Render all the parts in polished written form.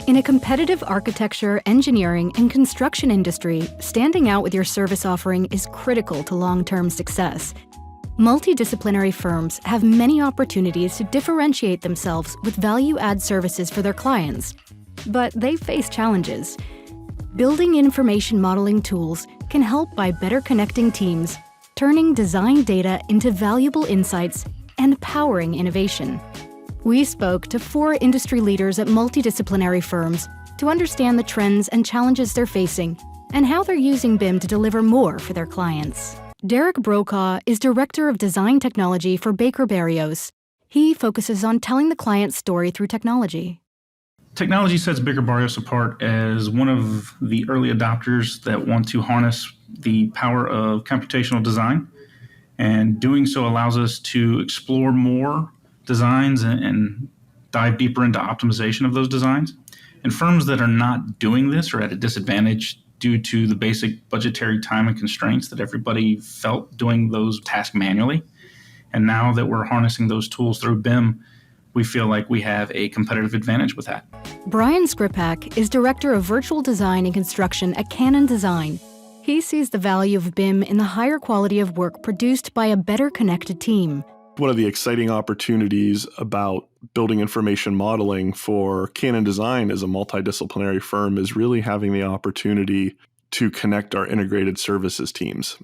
In a competitive architecture, engineering, and construction industry, standing out with your service offering is critical to long-term success. Multidisciplinary firms have many opportunities to differentiate themselves with value-add services for their clients, but they face challenges. Building information modeling tools can help by better connecting teams, turning design data into valuable insights, and powering innovation. We spoke to 4 industry leaders at multidisciplinary firms to understand the trends and challenges they're facing and how they're using BIM to deliver more for their clients. Darick Brokaw is Director of Design Technology for Baker Berrios. He focuses on telling the client's story through technology. Technology sets Baker Berrios apart as one of the early adopters that want to harness the power of computational design, and doing so allows us to explore more designs and dive deeper into optimization of those designs. And firms that are not doing this are at a disadvantage due to the basic budgetary time and constraints that everybody felt doing those tasks manually. And now that we're harnessing those tools through BIM, we feel like we have a competitive advantage with that. Brian Skripak is Director of Virtual Design and Construction at Canon Design. He sees the value of BIM in the higher quality of work produced by a better connected team. One of the exciting opportunities about building information modeling for Canon Design as a multidisciplinary firm is really having the opportunity to connect our integrated services teams.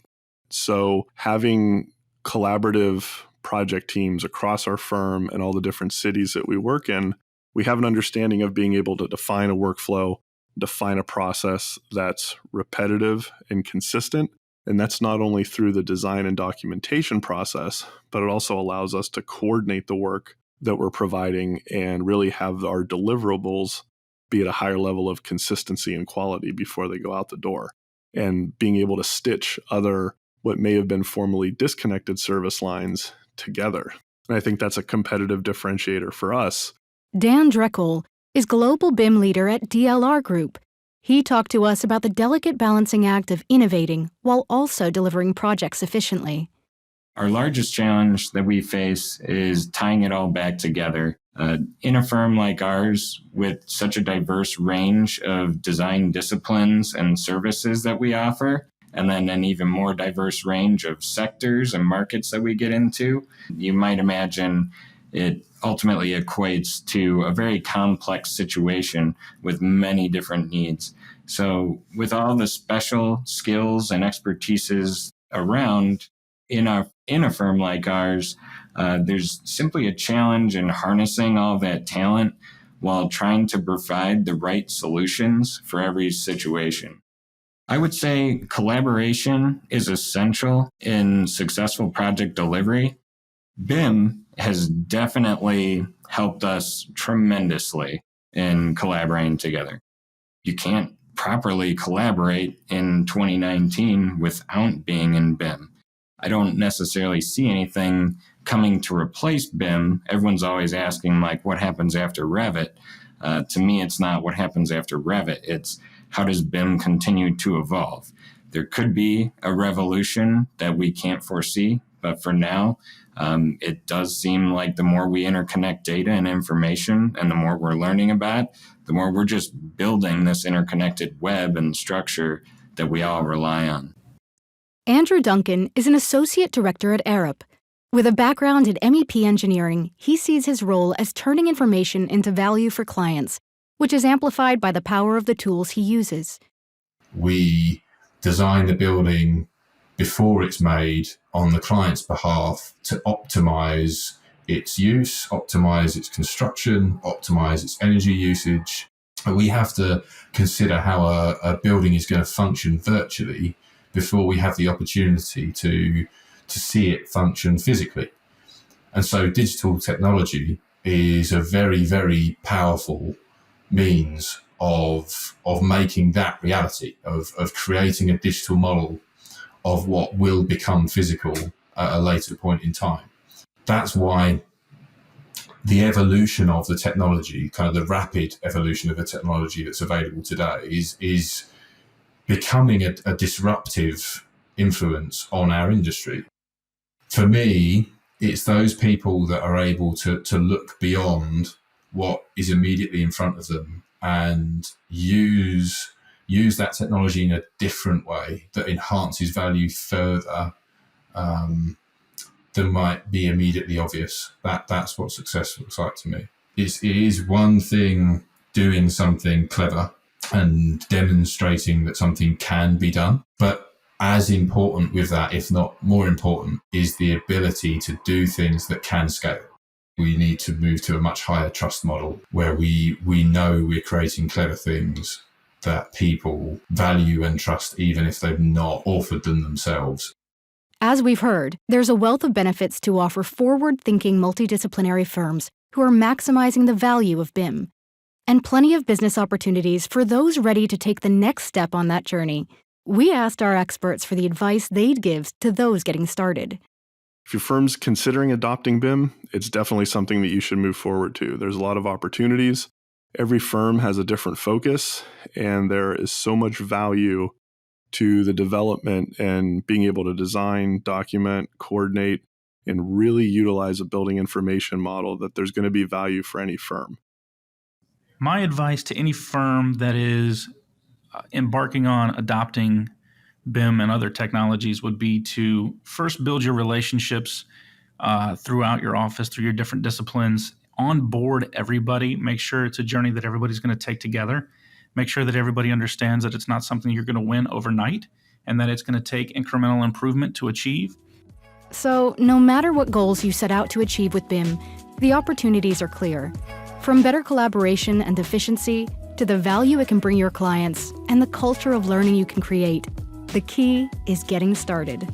So having collaborative project teams across our firm and all the different cities that we work in, we have an understanding of being able to define a workflow, define a process that's repetitive and consistent. And that's not only through the design and documentation process, but it also allows us to coordinate the work that we're providing and really have our deliverables be at a higher level of consistency and quality before they go out the door. And being able to stitch other, what may have been formerly disconnected service lines together. And I think that's a competitive differentiator for us. Dan Dreckel is Global BIM Leader at DLR Group. He talked to us about the delicate balancing act of innovating while also delivering projects efficiently. Our largest challenge that we face is tying it all back together. In a firm like ours, with such a diverse range of design disciplines and services that we offer, and then an even more diverse range of sectors and markets that we get into, you might imagine it ultimately equates to a very complex situation with many different needs. So with all the special skills and expertises around in a firm like ours, there's simply a challenge in harnessing all that talent while trying to provide the right solutions for every situation. I would say collaboration is essential in successful project delivery. BIM has definitely helped us tremendously in collaborating together. You can't properly collaborate in 2019 without being in BIM. I don't necessarily see anything coming to replace BIM. Everyone's always asking, like, what happens after Revit? To me, it's not what happens after Revit. It's how does BIM continue to evolve? There could be a revolution that we can't foresee, but for now, it does seem like the more we interconnect data and information and the more we're learning about, the more we're just building this interconnected web and structure that we all rely on. Andrew Duncan is an Associate Director at Arup. With a background in MEP engineering, he sees his role as turning information into value for clients, which is amplified by the power of the tools he uses. We design the building before it's made on the client's behalf to optimize its use, optimize its construction, optimize its energy usage. We have to consider how a building is going to function virtually before we have the opportunity to see it function physically. And so digital technology is a very, very powerful means of making that reality, of creating a digital model of what will become physical at a later point in time. That's why the evolution of the technology, kind of the rapid evolution of the technology that's available today is becoming a disruptive influence on our industry. For me, it's those people that are able to look beyond what is immediately in front of them and use that technology in a different way that enhances value further than might be immediately obvious. That's what success looks like to me. It is one thing doing something clever and demonstrating that something can be done, but as important with that, if not more important, is the ability to do things that can scale. We need to move to a much higher trust model where we know we're creating clever things that people value and trust, even if they've not authored them themselves. As we've heard, there's a wealth of benefits to offer forward-thinking multidisciplinary firms who are maximizing the value of BIM, and plenty of business opportunities for those ready to take the next step on that journey. We asked our experts for the advice they'd give to those getting started. If your firm's considering adopting BIM, it's definitely something that you should move forward to. There's a lot of opportunities. Every firm has a different focus, and there is so much value to the development and being able to design, document, coordinate, and really utilize a building information model that there's going to be value for any firm. My advice to any firm that is embarking on adopting BIM and other technologies would be to first build your relationships throughout your office, through your different disciplines, onboard everybody, make sure it's a journey that everybody's going to take together, make sure that everybody understands that it's not something you're going to win overnight and that it's going to take incremental improvement to achieve. So, no matter what goals you set out to achieve with BIM, the opportunities are clear. From better collaboration and efficiency to the value it can bring your clients and the culture of learning you can create, the key is getting started.